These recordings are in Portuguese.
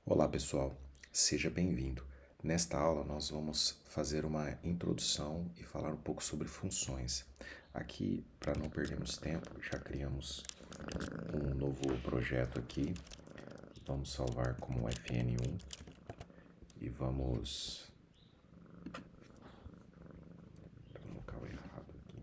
Olá pessoal, seja bem-vindo. Nesta aula nós vamos fazer uma introdução e falar um pouco sobre funções. Aqui, para não perdermos tempo, já criamos um novo projeto aqui. Vamos salvar como fn1 e vamos no local errado aqui.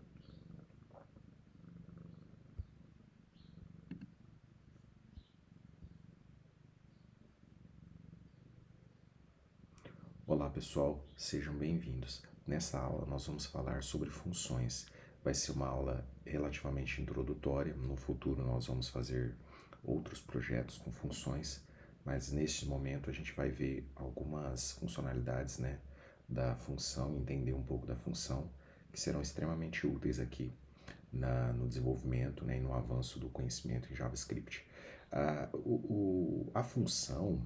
Olá pessoal, sejam bem-vindos. Nessa aula nós vamos falar sobre funções. Vai ser uma aula relativamente introdutória. No futuro nós vamos fazer outros projetos com funções, mas neste momento a gente vai ver algumas funcionalidades, da função, entender um pouco da função, que serão extremamente úteis aqui no desenvolvimento, e no avanço do conhecimento em JavaScript. A função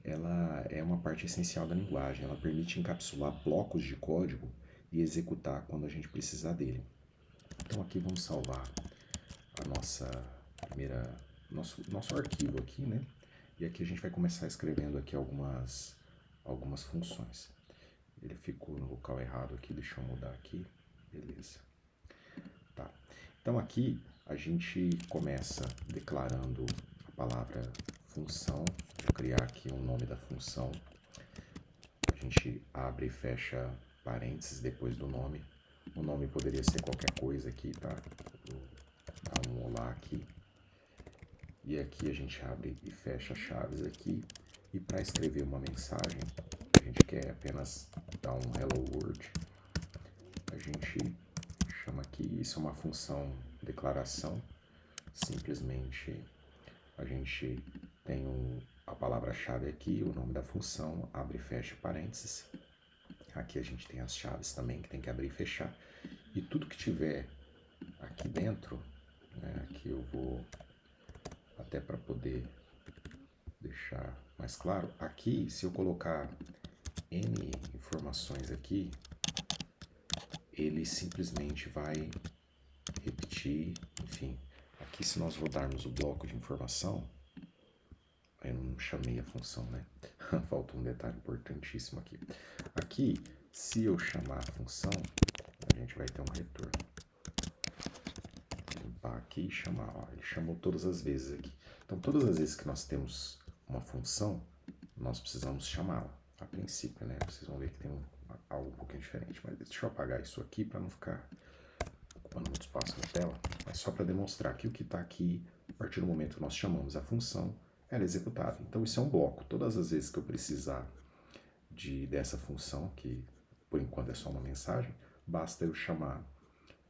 ela é uma parte essencial da linguagem. Ela permite encapsular blocos de código e executar quando a gente precisar dele. Então aqui vamos salvar a nosso arquivo aqui, né? E aqui a gente vai começar escrevendo aqui algumas funções. Ele ficou no local errado aqui, deixa eu mudar aqui. Beleza. Tá. Então aqui a gente começa declarando a palavra função. Vou criar aqui um nome da função. A gente abre e fecha parênteses depois do nome. O nome poderia ser qualquer coisa aqui, tá? Vou dar um olá aqui. E aqui a gente abre e fecha chaves aqui. E para escrever uma mensagem, a gente quer apenas dar um hello world. A gente chama aqui, isso é uma função declaração. Simplesmente a gente tem a palavra-chave aqui, o nome da função, abre e fecha parênteses. Aqui a gente tem as chaves também que tem que abrir e fechar. E tudo que tiver aqui dentro, aqui eu vou até para poder deixar mais claro. Aqui, se eu colocar N informações aqui, ele simplesmente vai repetir, enfim. Aqui, se nós rodarmos o bloco de informação, eu não chamei a função, né? Falta um detalhe importantíssimo aqui. Aqui, se eu chamar a função, a gente vai ter um retorno. Vou limpar aqui e chamar. Ó, ele chamou todas as vezes aqui. Então, todas as vezes que nós temos uma função, nós precisamos chamá-la. A princípio, né? Vocês vão ver que tem algo um pouquinho diferente. Mas deixa eu apagar isso aqui para não ficar ocupando muito espaço na tela. Mas só para demonstrar que o que está aqui, a partir do momento que nós chamamos a função, ela é executável. Então, isso é um bloco. Todas as vezes que eu precisar dessa função, que por enquanto é só uma mensagem, basta eu chamar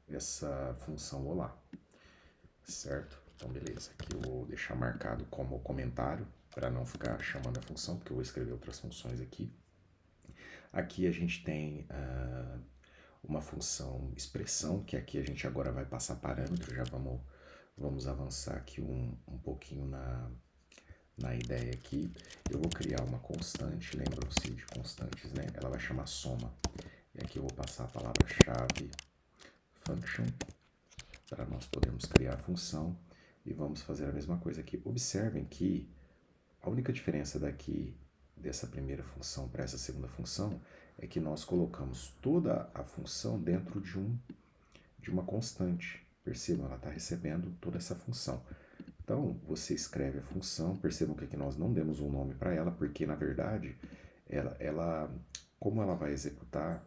essa função olá, certo? Então beleza, aqui eu vou deixar marcado como comentário para não ficar chamando a função, porque eu vou escrever outras funções aqui. Aqui a gente tem uma função expressão, que aqui a gente agora vai passar parâmetro, já vamos avançar aqui um pouquinho na ideia aqui. Eu vou criar uma constante, lembram-se de constantes, né? Ela vai chamar soma. E aqui eu vou passar a palavra-chave function para nós podermos criar a função e vamos fazer a mesma coisa aqui. Observem que a única diferença daqui dessa primeira função para essa segunda função é que nós colocamos toda a função dentro de uma constante. Percebam, ela está recebendo toda essa função. Então, você escreve a função, percebam que aqui nós não demos um nome para ela, porque na verdade, como ela vai executar,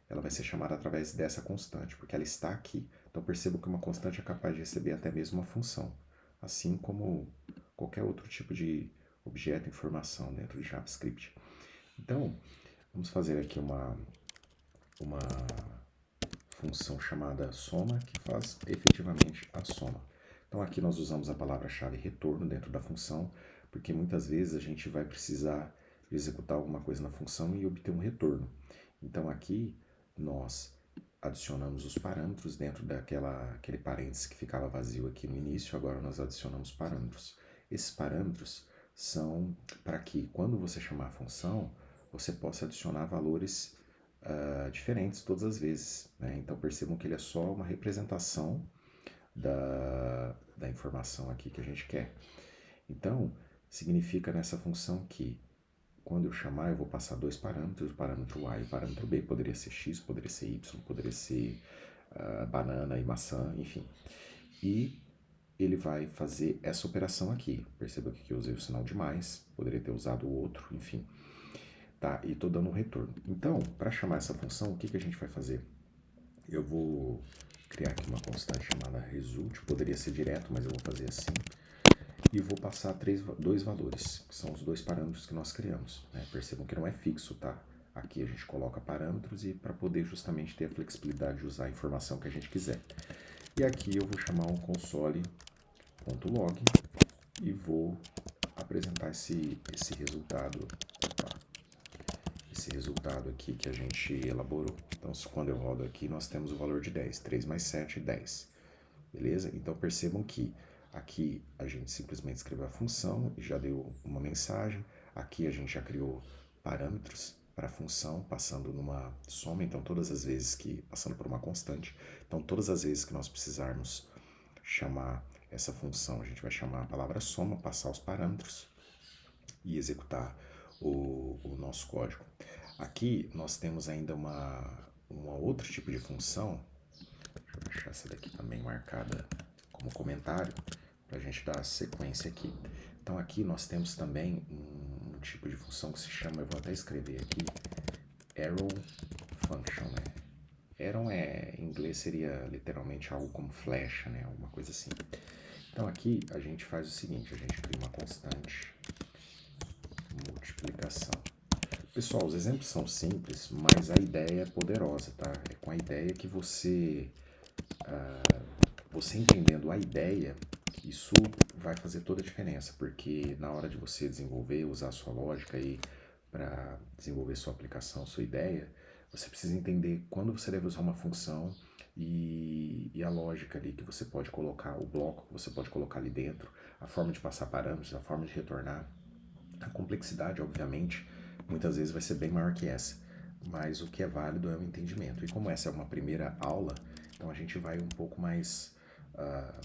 ela vai ser chamada através dessa constante, porque ela está aqui. Então, percebam que uma constante é capaz de receber até mesmo uma função, assim como qualquer outro tipo de objeto, informação dentro de JavaScript. Então, vamos fazer aqui uma função chamada soma, que faz efetivamente a soma. Então aqui nós usamos a palavra-chave retorno dentro da função, porque muitas vezes a gente vai precisar executar alguma coisa na função e obter um retorno. Então aqui nós adicionamos os parâmetros dentro daquele parênteses que ficava vazio aqui no início, agora nós adicionamos parâmetros. Esses parâmetros são para que quando você chamar a função, você possa adicionar valores diferentes todas as vezes, né? Então percebam que ele é só uma representação da informação aqui que a gente quer. Então, significa nessa função que quando eu chamar eu vou passar dois parâmetros, o parâmetro A e o parâmetro B, poderia ser X, poderia ser Y, poderia ser banana e maçã, enfim. E ele vai fazer essa operação aqui. Perceba que eu usei o sinal de mais, poderia ter usado o outro, enfim. Tá? E estou dando um retorno. Então, para chamar essa função, o que a gente vai fazer? Eu vou criar aqui uma constante chamada result, poderia ser direto, mas eu vou fazer assim. E vou passar dois valores, que são os dois parâmetros que nós criamos. Né? Percebam que não é fixo, tá? Aqui a gente coloca parâmetros e para poder justamente ter a flexibilidade de usar a informação que a gente quiser. E aqui eu vou chamar um console.log e vou apresentar esse resultado. Esse resultado aqui que a gente elaborou. Então, quando eu rodo aqui, nós temos o valor de 10. 3 mais 7, 10. Beleza? Então, percebam que aqui a gente simplesmente escreveu a função e já deu uma mensagem. Aqui a gente já criou parâmetros para a função, passando numa soma. Então, todas as vezes que, passando por uma constante. Então, todas as vezes que nós precisarmos chamar essa função, a gente vai chamar a palavra soma, passar os parâmetros e executar o nosso código. Aqui nós temos ainda uma outro tipo de função. Deixa eu deixar essa daqui também marcada como comentário para a gente dar sequência aqui. Então aqui nós temos também um tipo de função que se chama, eu vou até escrever aqui, arrow function, né? Arrow em inglês seria literalmente algo como flecha, né? Alguma coisa assim. Então aqui a gente faz o seguinte, a gente cria uma constante multiplicação. Pessoal, os exemplos são simples, mas a ideia é poderosa, tá? É com a ideia que você entendendo a ideia, isso vai fazer toda a diferença, porque na hora de você desenvolver, usar a sua lógica aí para desenvolver sua aplicação, sua ideia, você precisa entender quando você deve usar uma função e a lógica ali que você pode colocar, o bloco que você pode colocar ali dentro, a forma de passar parâmetros, a forma de retornar. A complexidade, obviamente, muitas vezes vai ser bem maior que essa, mas o que é válido é o entendimento. E como essa é uma primeira aula, então a gente vai um pouco mais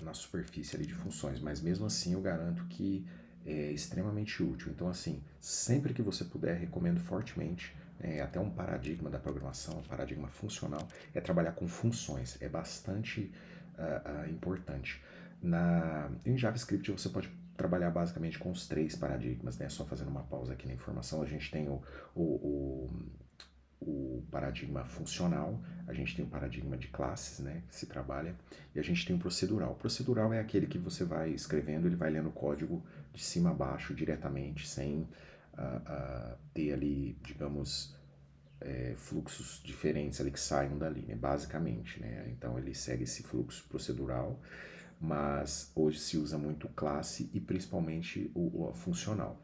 na superfície ali de funções, mas mesmo assim eu garanto que é extremamente útil. Então, assim, sempre que você puder, recomendo fortemente, até um paradigma da programação, um paradigma funcional, é trabalhar com funções. É bastante importante. Em JavaScript você pode trabalhar basicamente com os três paradigmas, né? Só fazendo uma pausa aqui na informação, a gente tem o paradigma funcional, a gente tem o paradigma de classes, né, que se trabalha, e a gente tem o procedural. O procedural é aquele que você vai escrevendo, ele vai lendo o código de cima a baixo diretamente, sem ter ali, digamos, fluxos diferentes ali que saiam dali, né, basicamente, né? Então ele segue esse fluxo procedural, mas hoje se usa muito classe e principalmente o funcional.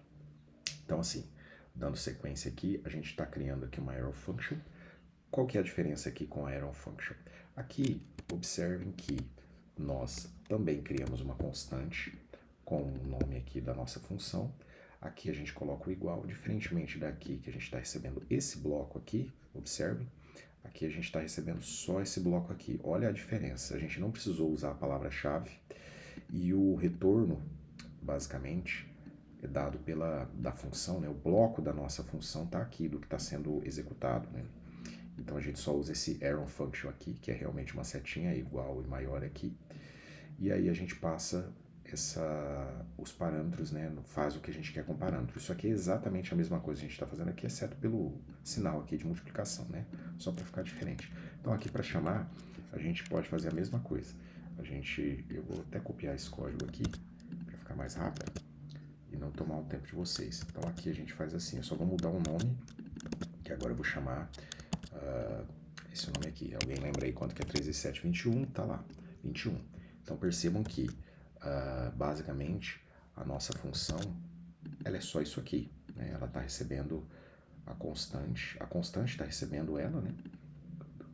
Então, assim, dando sequência aqui, a gente está criando aqui uma arrow function. Qual que é a diferença aqui com a arrow function? Aqui, observem que nós também criamos uma constante com o nome aqui da nossa função. Aqui a gente coloca o igual, diferentemente daqui que a gente está recebendo esse bloco aqui, observem. Aqui a gente está recebendo só esse bloco aqui. Olha a diferença, a gente não precisou usar a palavra-chave e o retorno, basicamente, é dado da função, né? O bloco da nossa função está aqui, do que está sendo executado, né? Então a gente só usa esse arrow function aqui, que é realmente uma setinha igual e maior aqui. E aí a gente passa os parâmetros, né? Faz o que a gente quer com o parâmetro. Isso aqui é exatamente a mesma coisa que a gente está fazendo aqui, exceto pelo sinal aqui de multiplicação, né? Só para ficar diferente. Então aqui para chamar, a gente pode fazer a mesma coisa. Eu vou até copiar esse código aqui, para ficar mais rápido e não tomar o tempo de vocês. Então aqui a gente faz assim, eu só vou mudar o nome, que agora eu vou chamar esse nome aqui. Alguém lembra aí quanto que é 3 e 7? 21, tá lá, 21. Então percebam que, basicamente, a nossa função, ela é só isso aqui, né? Ela está recebendo a constante está recebendo ela, né?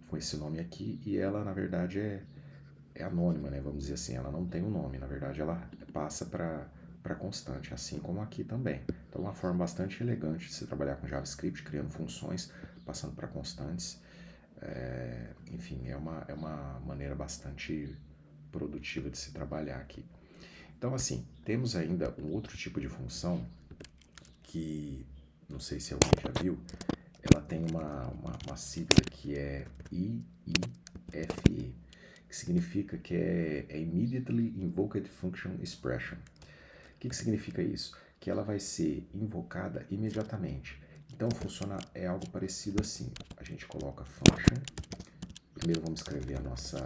Com esse nome aqui, e ela, na verdade, é anônima, né? Vamos dizer assim, ela não tem um nome, na verdade, ela passa para constante, assim como aqui também. Então, uma forma bastante elegante de se trabalhar com JavaScript, criando funções, passando para constantes. Enfim, é uma maneira bastante produtiva de se trabalhar aqui. Então, assim, temos ainda um outro tipo de função que, não sei se alguém já viu, ela tem uma sigla que é IIFE, que significa que é Immediately Invoked Function Expression. O que significa isso? Que ela vai ser invocada imediatamente. Então, é algo parecido assim. A gente coloca function. Primeiro vamos escrever a nossa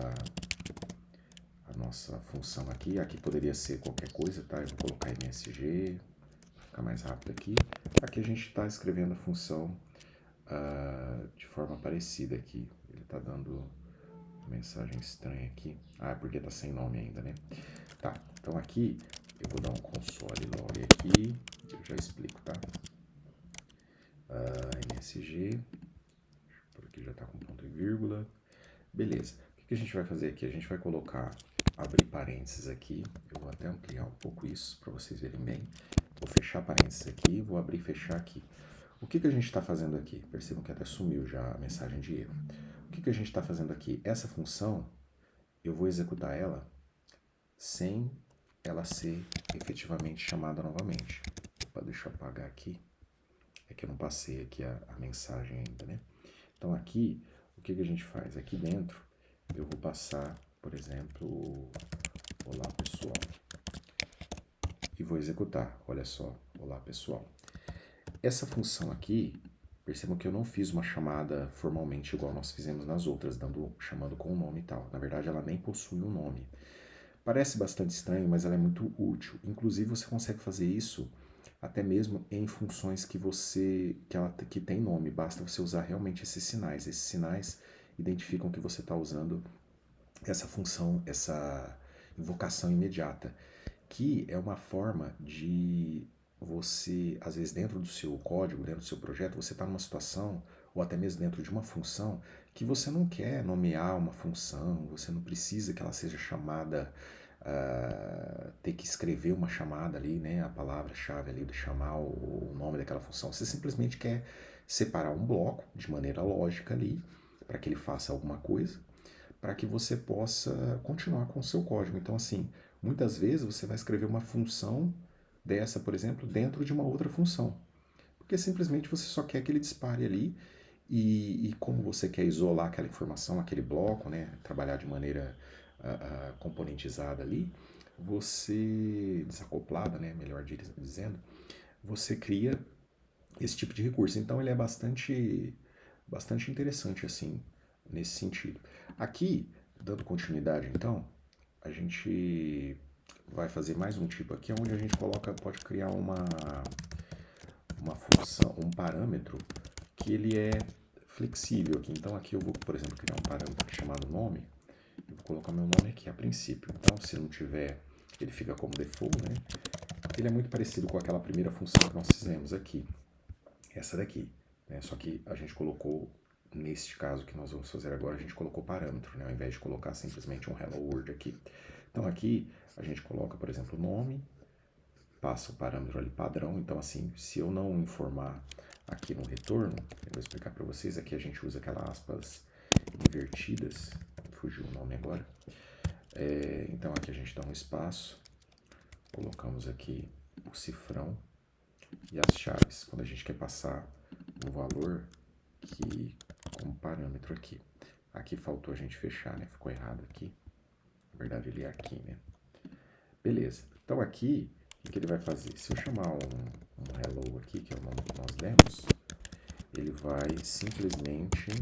função aqui. Aqui poderia ser qualquer coisa, tá? Eu vou colocar MSG, para ficar mais rápido aqui. Aqui a gente está escrevendo a função de forma parecida aqui. Ele está dando uma mensagem estranha aqui. Ah, é porque está sem nome ainda, né? Tá, então aqui eu vou dar um console log aqui, eu já explico, tá? MSG, por aqui já está com ponto e vírgula. Beleza, o que a gente vai fazer aqui? A gente vai colocar, abrir parênteses aqui, eu vou até ampliar um pouco isso para vocês verem bem. Vou fechar parênteses aqui, vou abrir e fechar aqui. O que a gente está fazendo aqui? Percebam que até sumiu já a mensagem de erro. O que a gente está fazendo aqui? Essa função, eu vou executar ela sem ela ser efetivamente chamada novamente. Opa, deixa eu apagar aqui. É que eu não passei aqui a mensagem ainda, né? Então aqui, o que a gente faz? Aqui dentro, eu vou passar, por exemplo, olá pessoal. E vou executar, olha só, olá pessoal. Essa função aqui, percebam que eu não fiz uma chamada formalmente igual nós fizemos nas outras, chamando com o nome e tal. Na verdade, ela nem possui um nome. Parece bastante estranho, mas ela é muito útil. Inclusive, você consegue fazer isso até mesmo em funções que tem nome. Basta você usar realmente esses sinais. Esses sinais identificam que você está usando essa função, essa invocação imediata, que é uma forma de você, às vezes dentro do seu código, dentro do seu projeto, você está numa situação, ou até mesmo dentro de uma função, que você não quer nomear uma função, você não precisa que ela seja chamada, ter que escrever uma chamada ali, né, a palavra-chave ali de chamar o nome daquela função. Você simplesmente quer separar um bloco de maneira lógica ali, para que ele faça alguma coisa, para que você possa continuar com o seu código. Então, assim, muitas vezes você vai escrever uma função dessa, por exemplo, dentro de uma outra função, porque simplesmente você só quer que ele dispare ali e como você quer isolar aquela informação, aquele bloco, né, trabalhar de maneira componentizada ali, você, desacoplada, né, melhor dizendo, você cria esse tipo de recurso. Então ele é bastante interessante assim, nesse sentido. Aqui, dando continuidade então, a gente vai fazer mais um tipo aqui, onde a gente pode criar uma função, um parâmetro que ele é flexível aqui. Então aqui eu vou, por exemplo, criar um parâmetro chamado nome. Eu vou colocar meu nome aqui a princípio. Então se não tiver, ele fica como default, né? Ele é muito parecido com aquela primeira função que nós fizemos aqui. Essa daqui, né? Só que a gente colocou, neste caso que nós vamos fazer agora, a gente colocou parâmetro, né? Ao invés de colocar simplesmente um hello world aqui. Então aqui a gente coloca, por exemplo, o nome, passa o parâmetro ali padrão. Então assim, se eu não informar aqui no retorno, eu vou explicar para vocês, aqui a gente usa aquelas aspas invertidas, fugiu o nome agora. Então aqui a gente dá um espaço, colocamos aqui o cifrão e as chaves, quando a gente quer passar um valor que como parâmetro aqui. Aqui faltou a gente fechar, né? Ficou errado aqui. Na verdade ele é aqui, né? Beleza. Então aqui, o que ele vai fazer? Se eu chamar um hello aqui, que é o nome que nós demos, ele vai simplesmente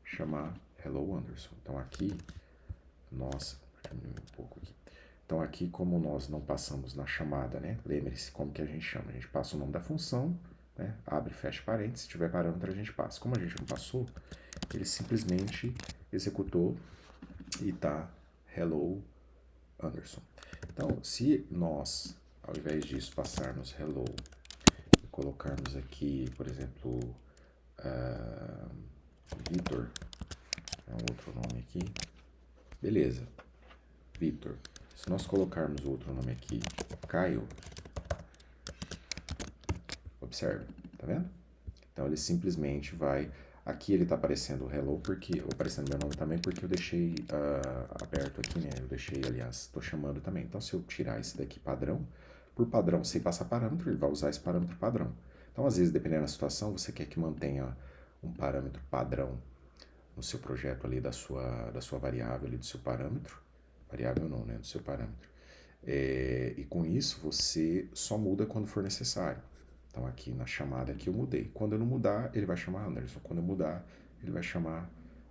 chamar hello Anderson. Então aqui, nossa, diminuir um pouco aqui. Então aqui, como nós não passamos na chamada, né? Lembre-se como que a gente chama. A gente passa o nome da função, né? Abre e fecha parênteses, se tiver parâmetro a gente passa. Como a gente não passou, ele simplesmente executou e tá hello Anderson. Então, se nós, ao invés disso, passarmos hello e colocarmos aqui, por exemplo, Vitor, é um outro nome aqui, beleza, Vitor. Se nós colocarmos outro nome aqui, Caio, observe, tá vendo? Então ele simplesmente vai Aqui ele está aparecendo hello, porque, aparecendo meu nome também, porque eu deixei aberto aqui, né? Eu deixei, aliás, estou chamando também. Então, se eu tirar esse daqui padrão, por padrão, sem passar parâmetro, ele vai usar esse parâmetro padrão. Então, às vezes, dependendo da situação, você quer que mantenha um parâmetro padrão no seu projeto ali da sua variável ali, do seu parâmetro. Variável não, né? Do seu parâmetro. E com isso, você só muda quando for necessário. Então aqui na chamada aqui eu mudei. Quando eu não mudar, ele vai chamar Anderson. Quando eu mudar, ele vai chamar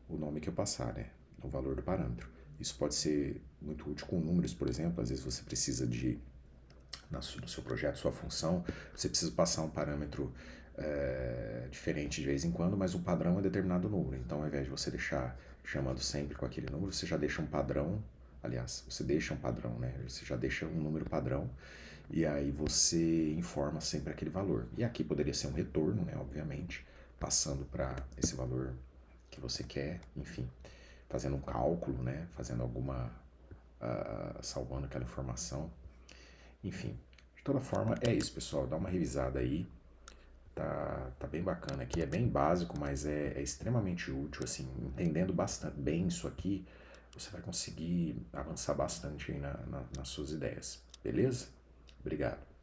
o nome que eu passar, né? O valor do parâmetro. Isso pode ser muito útil com números, por exemplo. Às vezes você precisa de, no seu projeto, sua função, você precisa passar um parâmetro diferente de vez em quando, mas o padrão é determinado número. Então ao invés de você deixar chamando sempre com aquele número, você já deixa um padrão. Aliás, você deixa um padrão, né? Você já deixa um número padrão e aí você informa sempre aquele valor. E aqui poderia ser um retorno, né, obviamente, passando para esse valor que você quer, enfim, fazendo um cálculo, né, fazendo alguma, salvando aquela informação, enfim. De toda forma, é isso, pessoal, dá uma revisada aí, tá bem bacana aqui, é bem básico, mas é extremamente útil, assim, entendendo bastante bem isso aqui, você vai conseguir avançar bastante aí nas suas ideias, beleza? Obrigado.